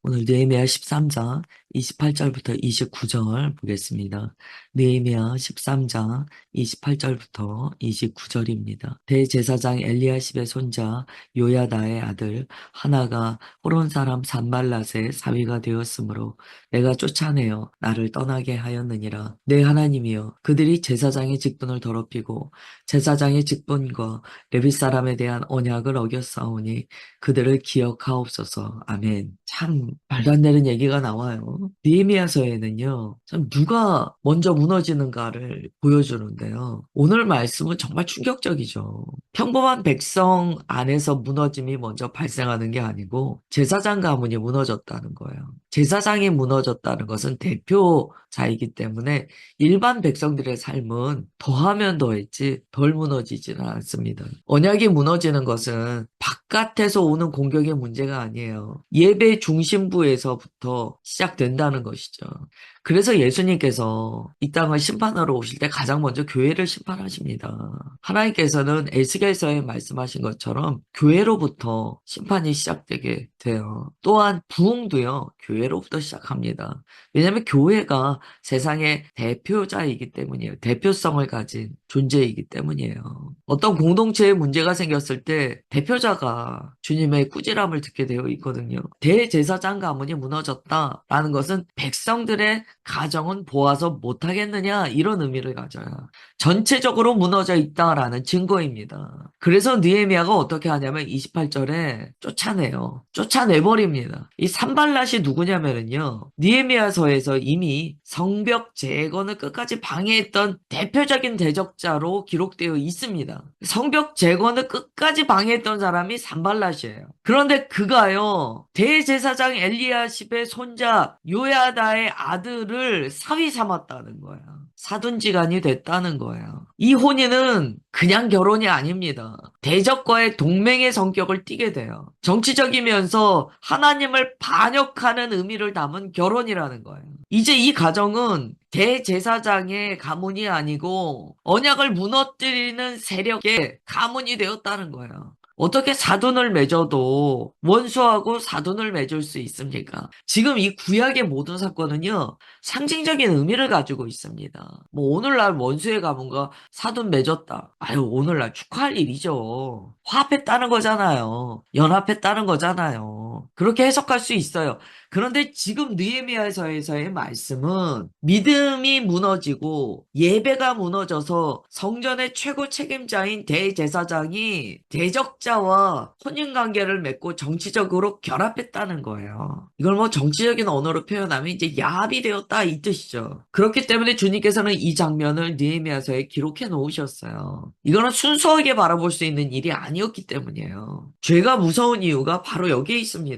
오늘 느헤미야 13장 28절부터 29절 보겠습니다. 느헤미야 13장 28절부터 29절입니다. 대제사장 엘리야십의 손자 요야다의 아들 하나가 호론 사람 산발랏의 사위가 되었으므로 내가 쫓아내어 나를 떠나게 하였느니라. 내 하나님이여, 그들이 제사장의 직분을 더럽히고 제사장의 직분과 레위 사람에 대한 언약을 어겼사오니 그들을 기억하옵소서. 아멘. 참 말도 안 되는 얘기가 나와요. 느헤미야서에는요, 참 누가 먼저 무너지는가를 보여주는데요. 오늘 말씀은 정말 충격적이죠. 평범한 백성 안에서 무너짐이 먼저 발생하는 게 아니고 제사장 가문이 무너졌다는 거예요. 제사장이 무너졌다는 것은 대표자이기 때문에 일반 백성들의 삶은 더하면 더했지 덜 무너지지는 않습니다. 언약이 무너지는 것은 바깥에서 오는 공격의 문제가 아니에요. 예배 중심부에서부터 시작된다는 것이죠. 그래서 예수님께서 이 땅을 심판하러 오실 때 가장 먼저 교회를 심판하십니다. 하나님께서는 에스겔서에 말씀하신 것처럼 교회로부터 심판이 시작되게 돼요. 또한 부흥도요, 교회로부터 시작합니다. 왜냐하면 교회가 세상의 대표자이기 때문이에요. 대표성을 가진 존재이기 때문이에요. 어떤 공동체에 문제가 생겼을 때 대표자가 주님의 꾸지람을 듣게 되어 있거든요. 대제사장 가문이 무너졌다라는 것은 백성들의 가정은 보아서 못하겠느냐, 이런 의미를 가져요. 전체적으로 무너져 있다라는 증거입니다. 그래서 느헤미야가 어떻게 하냐면 28절에 쫓아내요. 쫓아내버립니다. 이 산발랏이 누구냐면요, 느헤미야서에서 이미 성벽 재건을 끝까지 방해했던 대표적인 대적자로 기록되어 있습니다. 성벽 재건을 끝까지 방해했던 사람이 산발랏이에요. 그런데 그가요, 대제사장 엘리야십의 손자 요야다의 아들을 사위 삼았다는 거예요. 사돈지간이 됐다는 거예요. 이 혼인은 그냥 결혼이 아닙니다. 대적과의 동맹의 성격을 띠게 돼요. 정치적이면서 하나님을 반역하는 의미를 담은 결혼이라는 거예요. 이제 이 가정은 대제사장의 가문이 아니고 언약을 무너뜨리는 세력의 가문이 되었다는 거예요. 어떻게 사돈을 맺어도 원수하고 사돈을 맺을 수 있습니까? 지금 이 구약의 모든 사건은요, 상징적인 의미를 가지고 있습니다. 뭐 오늘날 원수의 가문과 사돈 맺었다. 아유, 오늘날 축하할 일이죠. 화합했다는 거잖아요. 연합했다는 거잖아요. 그렇게 해석할 수 있어요. 그런데 지금 느헤미야서에서의 말씀은 믿음이 무너지고 예배가 무너져서 성전의 최고 책임자인 대제사장이 대적자와 혼인관계를 맺고 정치적으로 결합했다는 거예요. 이걸 뭐 정치적인 언어로 표현하면 이제 야합이 되었다, 이 뜻이죠. 그렇기 때문에 주님께서는 이 장면을 느헤미야서에 기록해 놓으셨어요. 이거는 순수하게 바라볼 수 있는 일이 아니었기 때문이에요. 죄가 무서운 이유가 바로 여기에 있습니다.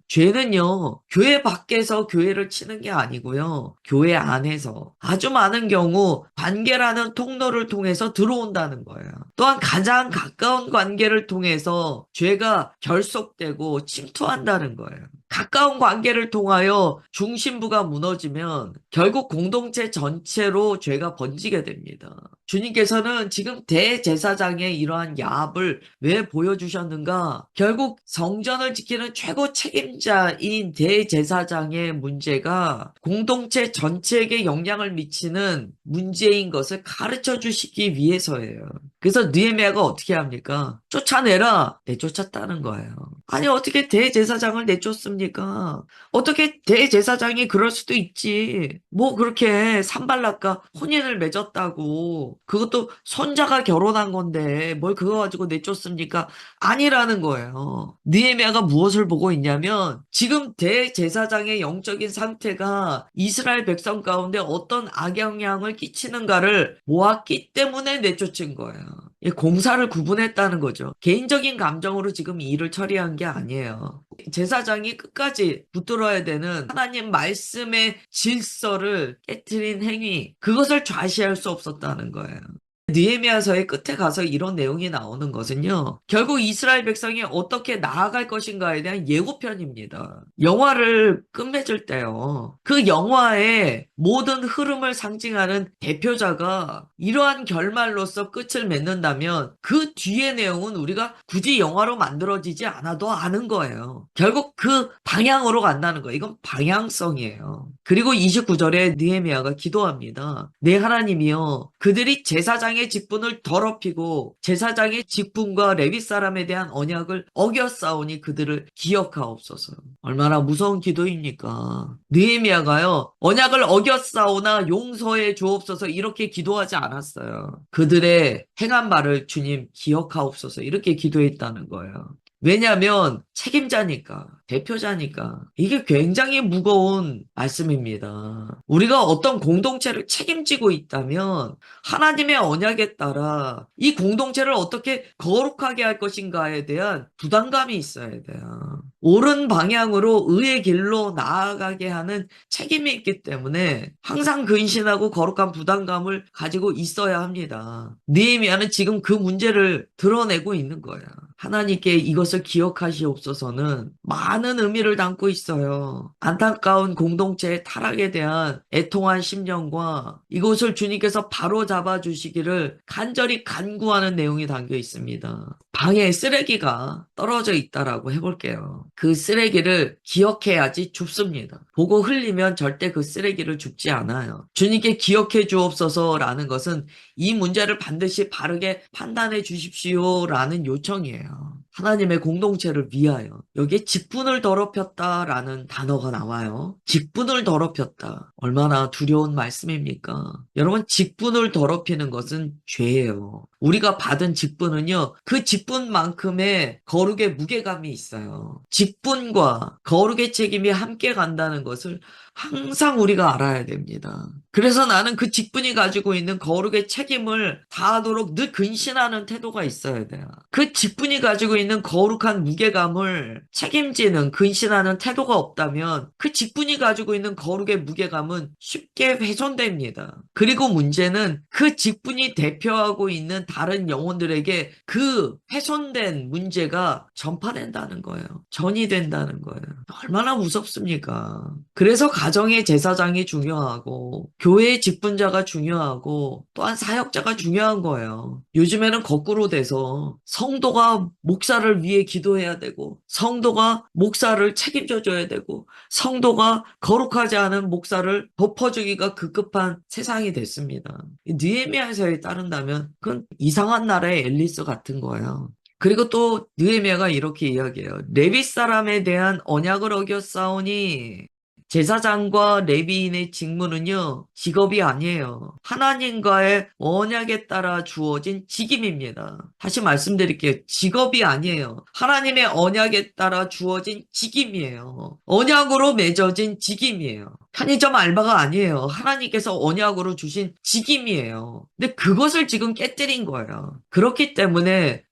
죄는요, 교회 밖에서 교회를 치는 게 아니고요, 교회 안에서 아주 많은 경우 관계라는 통로를 통해서 들어온다는 거예요. 또한 가장 가까운 관계를 통해서 죄가 결속되고 침투한다는 거예요. 가까운 관계를 통하여 중심부가 무너지면 결국 공동체 전체로 죄가 번지게 됩니다. 주님께서는 지금 대제사장의 이러한 야합을 왜 보여주셨는가? 결국 성전을 지키는 최고 책임자인 대제사장의 문제가 공동체 전체에게 영향을 미치는 문제인 것을 가르쳐 주시기 위해서예요. 그래서 느헤미야가 어떻게 합니까? 쫓아내라. 내쫓았다는 거예요. 아니, 어떻게 대제사장을 내쫓습니까? 어떻게 대제사장이 그럴 수도 있지. 뭐 그렇게 산발락과 혼인을 맺었다고, 그것도 손자가 결혼한 건데 뭘 그거 가지고 내쫓습니까? 아니라는 거예요. 느헤미야가 무엇을 보고 있냐면 지금 대제사장의 영적인 상태가 이스라엘 백성 가운데 어떤 악영향을 끼치는가를 보았기 때문에 내쫓은 거예요. 공사를 구분했다는 거죠. 개인적인 감정으로 지금 이 일을 처리한 게 아니에요. 제사장이 끝까지 붙들어야 되는 하나님 말씀의 질서를 깨트린 행위, 그것을 좌시할 수 없었다는 거예요. 느헤미야서의 끝에 가서 이런 내용이 나오는 것은요. 결국 이스라엘 백성이 어떻게 나아갈 것인가에 대한 예고편입니다. 영화를 끝맺을 때요. 그 영화의 모든 흐름을 상징하는 대표자가 이러한 결말로서 끝을 맺는다면 그 뒤의 내용은 우리가 굳이 영화로 만들어지지 않아도 아는 거예요. 결국 그 방향으로 간다는 거예요. 이건 방향성이에요. 그리고 29절에 느헤미야가 기도합니다. 내 하나님이여 그들이 제사장의 직분을 더럽히고 제사장의 직분과 레위 사람에 대한 언약을 어겼사오니 그들을 기억하옵소서. 얼마나 무서운 기도입니까? 느헤미야가요. 언약을 어겼사오나 용서해 주옵소서 이렇게 기도하지 않았어요. 그들의 행한 말을 주님 기억하옵소서 이렇게 기도했다는 거예요. 왜냐하면 책임자니까, 대표자니까. 이게 굉장히 무거운 말씀입니다. 우리가 어떤 공동체를 책임지고 있다면 하나님의 언약에 따라 이 공동체를 어떻게 거룩하게 할 것인가에 대한 부담감이 있어야 돼요. 옳은 방향으로 의의 길로 나아가게 하는 책임이 있기 때문에 항상 근신하고 거룩한 부담감을 가지고 있어야 합니다. 느헤미야는 지금 그 문제를 드러내고 있는 거예요. 하나님께 이것을 기억하시옵소서는 많은 의미를 담고 있어요. 안타까운 공동체의 타락에 대한 애통한 심령과 이것을 주님께서 바로 잡아 주시기를 간절히 간구하는 내용이 담겨 있습니다. 방에 쓰레기가 떨어져 있다라고 해볼게요. 그 쓰레기를 기억해야지 줍습니다. 보고 흘리면 절대 그 쓰레기를 줍지 않아요. 주님께 기억해 주옵소서라는 것은 이 문제를 반드시 바르게 판단해 주십시오라는 요청이에요. 하나님의 공동체를 위하여. 여기에 직분을 더럽혔다라는 단어가 나와요. 직분을 더럽혔다. 얼마나 두려운 말씀입니까? 여러분, 직분을 더럽히는 것은 죄예요. 우리가 받은 직분은요, 그 직분만큼의 거룩의 무게감이 있어요. 직분과 거룩의 책임이 함께 간다는 것을 항상 우리가 알아야 됩니다. 그래서 나는 그 직분이 가지고 있는 거룩의 책임을 다하도록 늘 근신하는 태도가 있어야 돼요. 그 직분이 가지고 있는 거룩한 무게감을 책임지는 근신하는 태도가 없다면 그 직분이 가지고 있는 거룩의 무게감은 쉽게 훼손됩니다. 그리고 문제는 그 직분이 대표하고 있는 다른 영혼들에게 그 훼손된 문제가 전파된다는 거예요. 전이된다는 거예요. 얼마나 무섭습니까? 그래서 가정의 제사장이 중요하고 교회의 직분자가 중요하고 또한 사역자가 중요한 거예요. 요즘에는 거꾸로 돼서 성도가 목사를 위해 기도해야 되고 성도가 목사를 책임져 줘야 되고 성도가 거룩하지 않은 목사를 덮어주기가 급급한 세상이 됐습니다. 느헤미야서에 따른다면 그건 이상한 나라의 앨리스 같은 거예요. 그리고 또 느헤미야가 이렇게 이야기해요. 레위 사람에 대한 언약을 어겼사오니 제사장과 레위인의 직무는요, 직업이 아니에요. 하나님과의 언약에 따라 주어진 직임입니다. 다시 말씀드릴게요. 직업이 아니에요. 하나님의 언약에 따라 주어진 직임이에요. 언약으로 맺어진 직임이에요. 편의점 알바가 아니에요. 하나님께서 언약으로 주신 직임이에요. 근데 그것을 지금 깨뜨린 거예요. 그렇기 때문에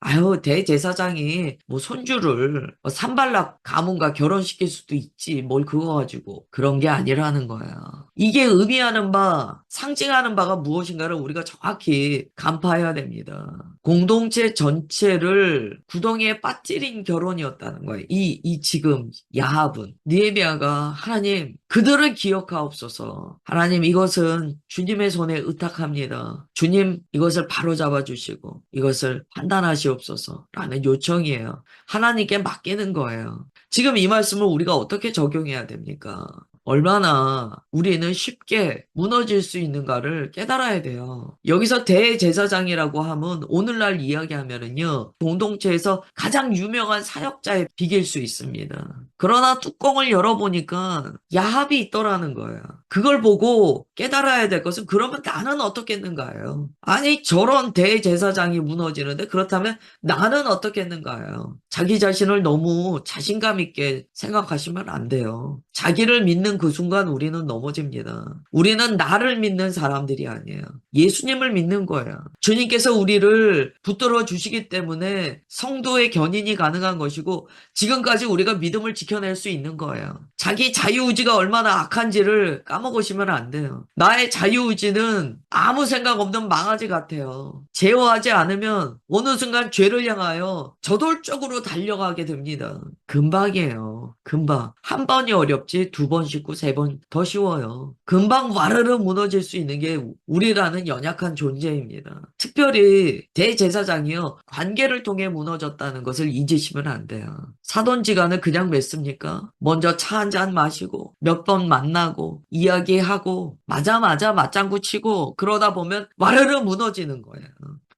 대제사장이 뭐 손주를 산발락 가문과 결혼시킬 수도 있지 뭘 그거 가지고 그런 게 아니라는 거예요. 이게 의미하는 바, 상징하는 바가 무엇인가를 우리가 정확히 간파해야 됩니다. 공동체 전체를 구덩이에 빠뜨린 결혼이었다는 거예요. 이 지금 야합은 느헤미야가 하나님 그들을 기억하옵소서. 하나님 이것은 주님의 손에 의탁합니다. 주님 이것을 바로잡아 주시고 이것을 판단하시옵소서 라는 요청이에요. 하나님께 맡기는 거예요. 지금 이 말씀을 우리가 어떻게 적용해야 됩니까? 얼마나 우리는 쉽게 무너질 수 있는가를 깨달아야 돼요. 여기서 대제사장이라고 하면 오늘날 이야기하면은요, 공동체에서 가장 유명한 사역자에 비길 수 있습니다. 그러나 뚜껑을 열어보니까 야합이 있더라는 거예요. 그걸 보고 깨달아야 될 것은 그러면 나는 어떻겠는가요? 아니, 저런 대제사장이 무너지는데 그렇다면 나는 어떻겠는가요? 자기 자신을 너무 자신감 있게 생각하시면 안 돼요. 자기를 믿는 하는 그 순간 우리는 넘어집니다. 우리는 나를 믿는 사람들이 아니에요. 예수님을 믿는 거예요. 주님께서 우리를 붙들어 주시기 때문에 성도의 견인이 가능한 것이고 지금까지 우리가 믿음을 지켜낼 수 있는 거예요. 자기 자유의지가 얼마나 악한지를 까먹으시면 안 돼요. 나의 자유의지는 아무 생각 없는 망아지 같아요. 제어하지 않으면 어느 순간 죄를 향하여 저돌적으로 달려가게 됩니다. 금방이에요. 금방. 한 번이 어렵지 두 번 쉽고 세 번 더 쉬워요. 금방 와르르 무너질 수 있는 게 우리라는 연약한 존재입니다. 특별히 대제사장이요. 관계를 통해 무너졌다는 것을 잊으시면 안 돼요. 사돈지간을 그냥 맺습니까? 먼저 차 한 잔 마시고 몇 번 만나고 이야기하고 맞아 맞장구 치고 그러다 보면 와르르 무너지는 거예요.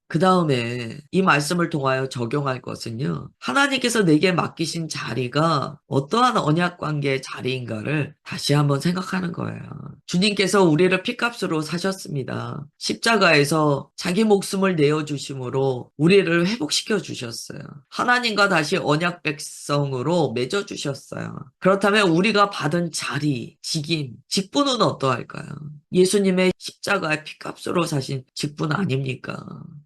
그 다음에 이 말씀을 통하여 적용할 것은요. 하나님께서 내게 맡기신 자리가 어떠한 언약 관계의 자리인가를 다시 한번 생각하는 거예요. 주님께서 우리를 피값으로 사셨습니다. 십자가에서 자기 목숨을 내어주심으로 우리를 회복시켜 주셨어요. 하나님과 다시 언약 백성으로 맺어 주셨어요. 그렇다면 우리가 받은 자리, 직임, 직분은 어떠할까요? 예수님의 십자가의 피값으로 사신 직분 아닙니까?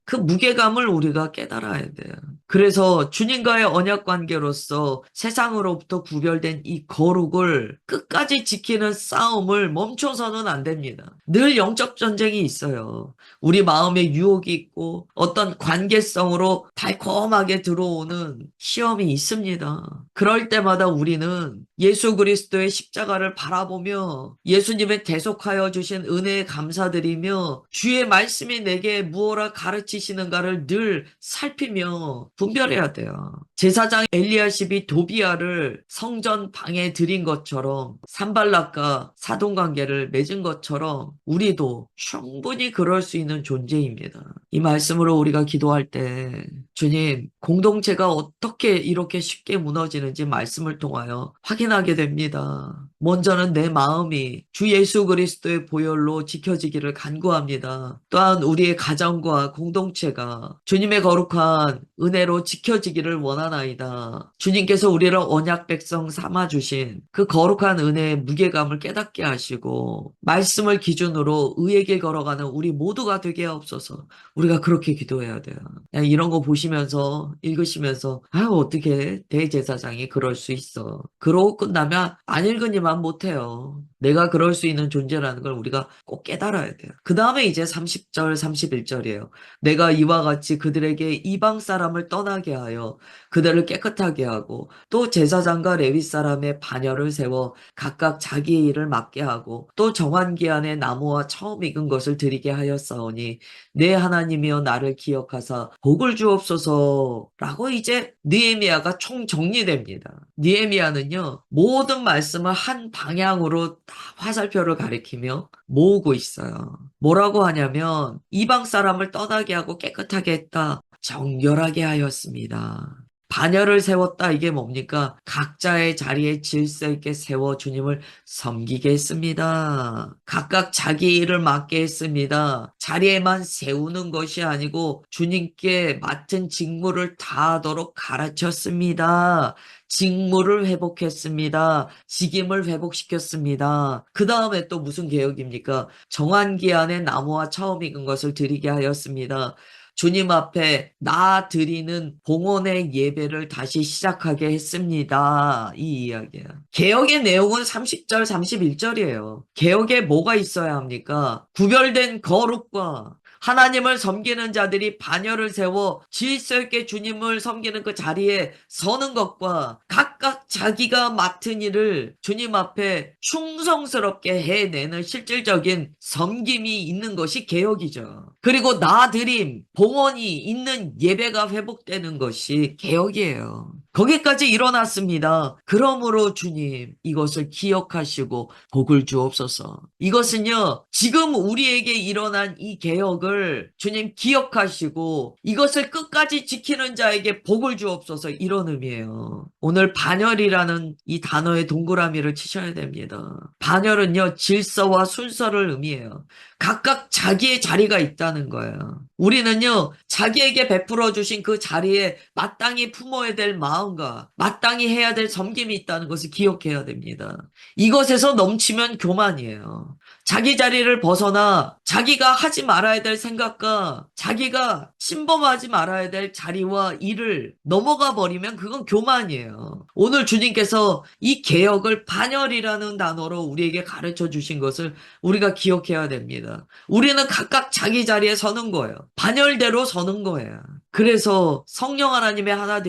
그 무게감을 우리가 깨달아야 돼요. 그래서 주님과의 언약 관계로서 세상으로부터 구별된 이 거룩을 끝까지 지키는 싸움을 멈춰서는 안 됩니다. 늘 영적 전쟁이 있어요. 우리 마음에 유혹이 있고 어떤 관계성으로 달콤하게 들어오는 시험이 있습니다. 그럴 때마다 우리는 예수 그리스도의 십자가를 바라보며 예수님의 대속하여 주신 은혜에 감사드리며 주의 말씀이 내게 무엇라 가르치시는가를 늘 살피며 분별해야 돼요. 제사장 엘리야십이 도비아를 성전 방에 들인 것처럼 산발락과 사돈관계를 맺은 것처럼 우리도 충분히 그럴 수 있는 존재입니다. 이 말씀으로 우리가 기도할 때 주님, 공동체가 어떻게 이렇게 쉽게 무너지는지 말씀을 통하여 확인하게 됩니다. 먼저는 내 마음이 주 예수 그리스도의 보혈로 지켜지기를 간구합니다. 또한 우리의 가정과 공동체가 주님의 거룩한 은혜로 지켜지기를 원하나이다. 주님께서 우리를 언약 백성 삼아주신 그 거룩한 은혜의 무게감을 깨닫게 하시고 말씀을 기준으로 의의 길 걸어가는 우리 모두가 되게 하옵소서. 우리가 그렇게 기도해야 돼요. 이런 거 보시면서 읽으시면서 어떻게 대제사장이 그럴 수 있어. 그러고 끝나면 안 읽으니만 못해요. 내가 그럴 수 있는 존재라는 걸 우리가 꼭 깨달아야 돼요. 그 다음에 이제 30절, 31절이에요. 내가 이와 같이 그들에게 이방 사람을 떠나게 하여 그들을 깨끗하게 하고 또 제사장과 레위 사람의 반열을 세워 각각 자기의 일을 맡게 하고 또 정한 기한에 나무와 처음 익은 것을 드리게 하였사오니 내 하나님이여 나를 기억하사 복을 주옵소서라고 이제 느헤미야가 총정리됩니다. 느헤미야는요 모든 말씀을 한 방향으로 다 화살표를 가리키며 모으고 있어요. 뭐라고 하냐면 이방 사람을 떠나게 하고 깨끗하게 했다. 정결하게 하였습니다. 반열을 세웠다. 이게 뭡니까? 각자의 자리에 질서 있게 세워 주님을 섬기게 했습니다. 각각 자기 일을 맡게 했습니다. 자리에만 세우는 것이 아니고 주님께 맡은 직무를 다하도록 가르쳤습니다. 직무를 회복했습니다. 직임을 회복시켰습니다. 그 다음에 또 무슨 개혁입니까? 정한 기한에 나무와 처음 익은 것을 드리게 하였습니다. 주님 앞에 나 드리는 봉헌의 예배를 다시 시작하게 했습니다. 이 이야기예요. 개혁의 내용은 30절, 31절이에요. 개혁에 뭐가 있어야 합니까? 구별된 거룩과 하나님을 섬기는 자들이 반열을 세워 질서 있게 주님을 섬기는 그 자리에 서는 것과 각각 자기가 맡은 일을 주님 앞에 충성스럽게 해내는 실질적인 섬김이 있는 것이 개혁이죠. 그리고 나드림, 봉헌이 있는 예배가 회복되는 것이 개혁이에요. 거기까지 일어났습니다. 그러므로 주님 이것을 기억하시고 복을 주옵소서. 이것은요 지금 우리에게 일어난 이 개혁을 주님 기억하시고 이것을 끝까지 지키는 자에게 복을 주옵소서 이런 의미예요. 오늘 반열이라는 이 단어의 동그라미를 치셔야 됩니다. 반열은요 질서와 순서를 의미해요. 각각 자기의 자리가 있다는 거예요. 우리는요, 자기에게 베풀어 주신 그 자리에 마땅히 품어야 될 마음과 마땅히 해야 될 섬김이 있다는 것을 기억해야 됩니다. 이것에서 넘치면 교만이에요. 자기 자리를 벗어나 자기가 하지 말아야 될 생각과 자기가 침범하지 말아야 될 자리와 일을 넘어가 버리면 그건 교만이에요. 오늘 주님께서 이 개혁을 반열이라는 단어로 우리에게 가르쳐 주신 것을 우리가 기억해야 됩니다. 우리는 각각 자기 자리에 서는 거예요. 반열대로 서는 거예요. 그래서 성령 하나님의 하나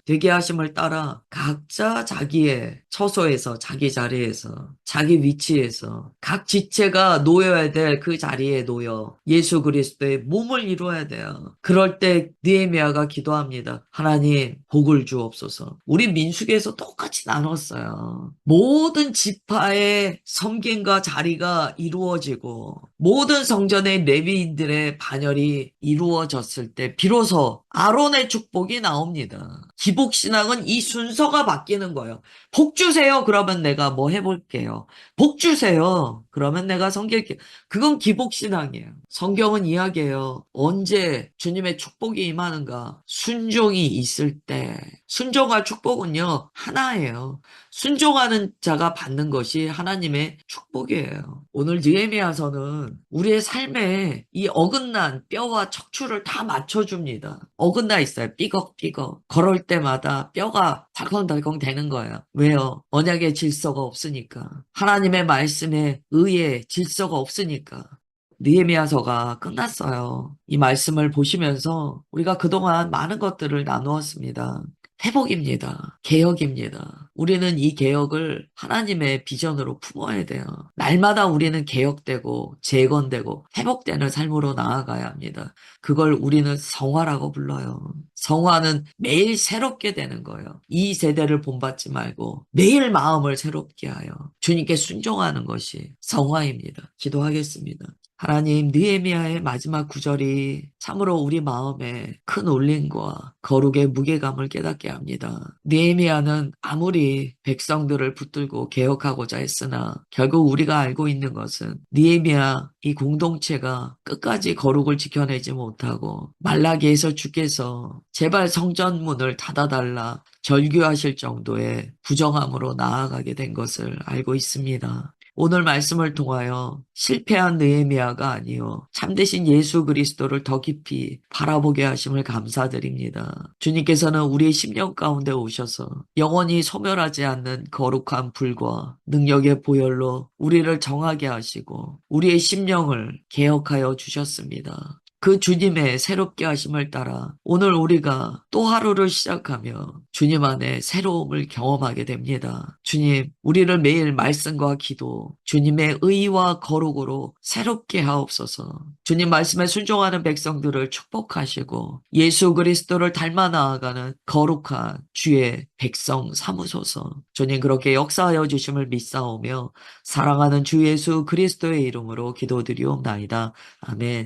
되게 하심을 따라 각자 자기의 처소에서, 자기 자리에서, 자기 위치에서 각 지체가 놓여야 될 그 자리에 놓여 예수 그리스도의 몸을 이루어야 돼요. 그럴 때 느헤미야가 기도합니다. 하나님 복을 주옵소서. 우리 민수기에서 똑같이 나눴어요. 모든 지파의 섬김과 자리가 이루어지고 모든 성전의 레위인들의 반열이 이루어졌을 때 비로소 아론의 축복이 나옵니다. 기복신앙은 이 순서가 바뀌는 거예요. 복 주세요. 그러면 내가 뭐 해볼게요. 복 주세요. 그러면 내가 섬길게요. 그건 기복신앙이에요. 성경은 이야기해요. 언제 주님의 축복이 임하는가? 순종이 있을 때. 순종과 축복은요, 하나예요. 순종하는 자가 받는 것이 하나님의 축복이에요. 오늘 느헤미야서는 우리의 삶에 이 어긋난 뼈와 척추를 다 맞춰줍니다. 어긋나 있어요. 삐걱삐걱. 걸을 때마다 뼈가 덜컹덜컹 되는 거예요. 왜요? 언약의 질서가 없으니까. 하나님의 말씀에 의의 질서가 없으니까. 느헤미야서가 끝났어요. 이 말씀을 보시면서 우리가 그동안 많은 것들을 나누었습니다. 회복입니다. 개혁입니다. 우리는 이 개혁을 하나님의 비전으로 품어야 돼요. 날마다 우리는 개혁되고 재건되고 회복되는 삶으로 나아가야 합니다. 그걸 우리는 성화라고 불러요. 성화는 매일 새롭게 되는 거예요. 이 세대를 본받지 말고 매일 마음을 새롭게 하여 주님께 순종하는 것이 성화입니다. 기도하겠습니다. 하나님, 느헤미야의 마지막 구절이 참으로 우리 마음에 큰 울림과 거룩의 무게감을 깨닫게 합니다. 느헤미야는 아무리 백성들을 붙들고 개혁하고자 했으나 결국 우리가 알고 있는 것은 느헤미야 이 공동체가 끝까지 거룩을 지켜내지 못하고 말라기에서 주께서 제발 성전문을 닫아달라 절규하실 정도의 부정함으로 나아가게 된 것을 알고 있습니다. 오늘 말씀을 통하여 실패한 느헤미야가 아니요 참되신 예수 그리스도를 더 깊이 바라보게 하심을 감사드립니다. 주님께서는 우리의 심령 가운데 오셔서 영원히 소멸하지 않는 거룩한 불과 능력의 보혈로 우리를 정하게 하시고 우리의 심령을 개혁하여 주셨습니다. 그 주님의 새롭게 하심을 따라 오늘 우리가 또 하루를 시작하며 주님 안에 새로움을 경험하게 됩니다. 주님, 우리를 매일 말씀과 기도, 주님의 의와 거룩으로 새롭게 하옵소서. 주님 말씀에 순종하는 백성들을 축복하시고 예수 그리스도를 닮아 나아가는 거룩한 주의 백성 삼으소서. 주님 그렇게 역사하여 주심을 믿사오며 사랑하는 주 예수 그리스도의 이름으로 기도드리옵나이다. 아멘.